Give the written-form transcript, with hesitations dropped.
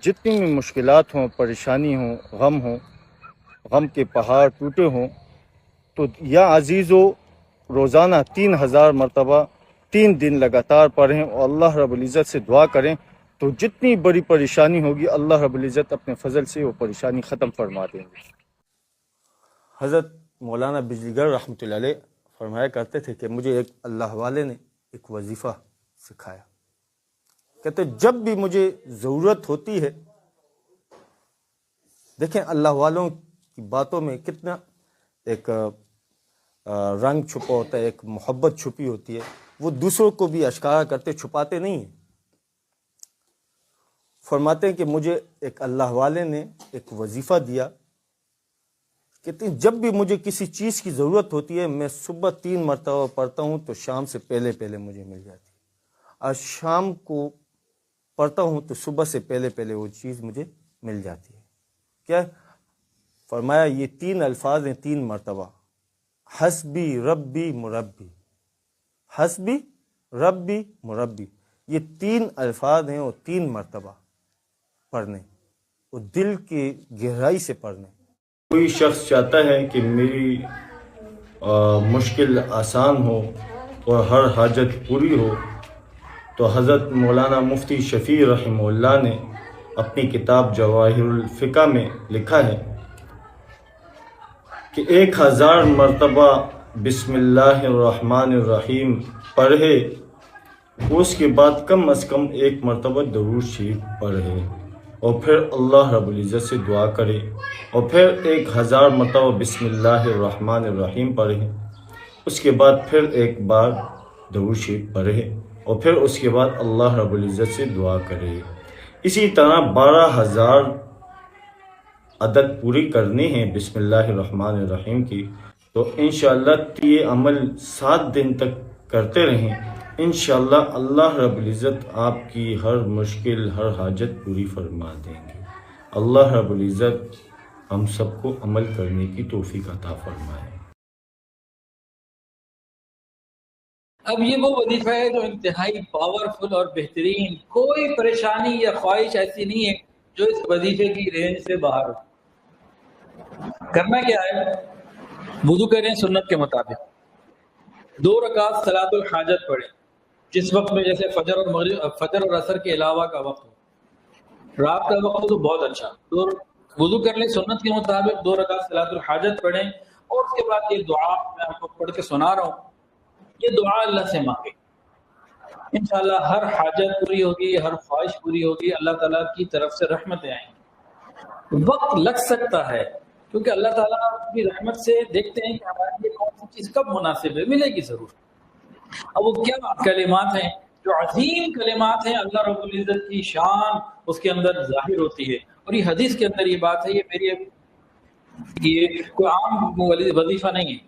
جتنی بھی مشکلات ہوں، پریشانی ہوں، غم کے پہاڑ ٹوٹے ہوں، تو یا عزیزو روزانہ 3000 مرتبہ 3 دن لگاتار پڑھیں اور اللہ رب العزت سے دعا کریں، تو جتنی بڑی پریشانی ہوگی اللہ رب العزت اپنے فضل سے وہ پریشانی ختم فرما دیں گے۔ حضرت مولانا بجلی گڑھ رحمۃ اللہ علیہ فرمایا کرتے تھے کہ مجھے ایک اللہ والے نے ایک وظیفہ سکھایا، کہتے جب بھی مجھے ضرورت ہوتی ہے، دیکھیں اللہ والوں کی باتوں میں کتنا ایک رنگ چھپا ہوتا ہے، ایک محبت چھپی ہوتی ہے، وہ دوسروں کو بھی اشکارا کرتے، چھپاتے نہیں ہیں۔ فرماتے ہیں کہ مجھے ایک اللہ والے نے ایک وظیفہ دیا، کہتے ہیں جب بھی مجھے کسی چیز کی ضرورت ہوتی ہے، میں صبح 3 مرتبہ پڑھتا ہوں تو شام سے پہلے مجھے مل جاتی ہے، اور شام کو پڑھتا ہوں تو صبح سے پہلے وہ چیز مجھے مل جاتی ہے۔ کیا فرمایا؟ یہ 3 الفاظ ہیں، 3 مرتبہ، حسبی ربی مربی، حسبی ربی مربی، یہ 3 الفاظ ہیں اور 3 مرتبہ پڑھنے، اور دل کی گہرائی سے پڑھنے۔ کوئی شخص چاہتا ہے کہ میری مشکل آسان ہو اور ہر حاجت پوری ہو، تو حضرت مولانا مفتی شفیع رحمہ اللہ نے اپنی کتاب جواہر الفقہ میں لکھا ہے کہ 1000 مرتبہ بسم اللہ الرحمن الرحیم پڑھے، اس کے بعد کم از کم 1 مرتبہ درود شریف پڑھے، اور پھر اللہ رب العزت سے دعا کرے، اور پھر 1000 مرتبہ بسم اللہ الرحمن الرحیم پڑھے، اس کے بعد پھر ایک بار درود شریف پڑھے، اور پھر اس کے بعد اللہ رب العزت سے دعا کرے۔ اسی طرح 12000 عدد پوری کرنی ہے بسم اللہ الرحمن الرحیم کی، تو انشاءاللہ یہ عمل 7 دن تک کرتے رہیں، انشاءاللہ اللہ رب العزت آپ کی ہر مشکل، ہر حاجت پوری فرما دیں گے۔ اللہ رب العزت ہم سب کو عمل کرنے کی توفیق عطا فرمائے۔ اب یہ وہ وظیفہ ہے جو انتہائی پاورفل اور بہترین، کوئی پریشانی یا خواہش ایسی نہیں ہے جو اس وظیفے کی رینج سے باہر ہو۔ کرنا کیا ہے؟ وضو کریں سنت کے مطابق، 2 رکعت صلاۃ الحاجت پڑھیں، جس وقت میں جیسے فجر اور عصر کے علاوہ کا وقت ہو، رات کا وقت ہو تو بہت اچھا، تو وضو کر لیں سنت کے مطابق، 2 رکعت صلاۃ الحاجت پڑھیں، اور اس کے بعد یہ دعا میں آپ کو پڑھ کے سنا رہا ہوں، یہ دعا اللہ سے مانگے، انشاءاللہ ہر حاجت پوری ہوگی، ہر خواہش پوری ہوگی، اللہ تعالیٰ کی طرف سے رحمتیں آئیں گی۔ وقت لگ سکتا ہے کیونکہ اللہ تعالیٰ کی رحمت سے دیکھتے ہیں کہ ہمارے لیے کون سی چیز کب مناسب ہے، ملے گی ضرور۔ اب وہ کیا کلمات ہیں جو عظیم کلمات ہیں، اللہ رب العزت کی شان اس کے اندر ظاہر ہوتی ہے، اور یہ حدیث کے اندر یہ بات ہے، یہ میری یہ کوئی عام وظیفہ نہیں ہے۔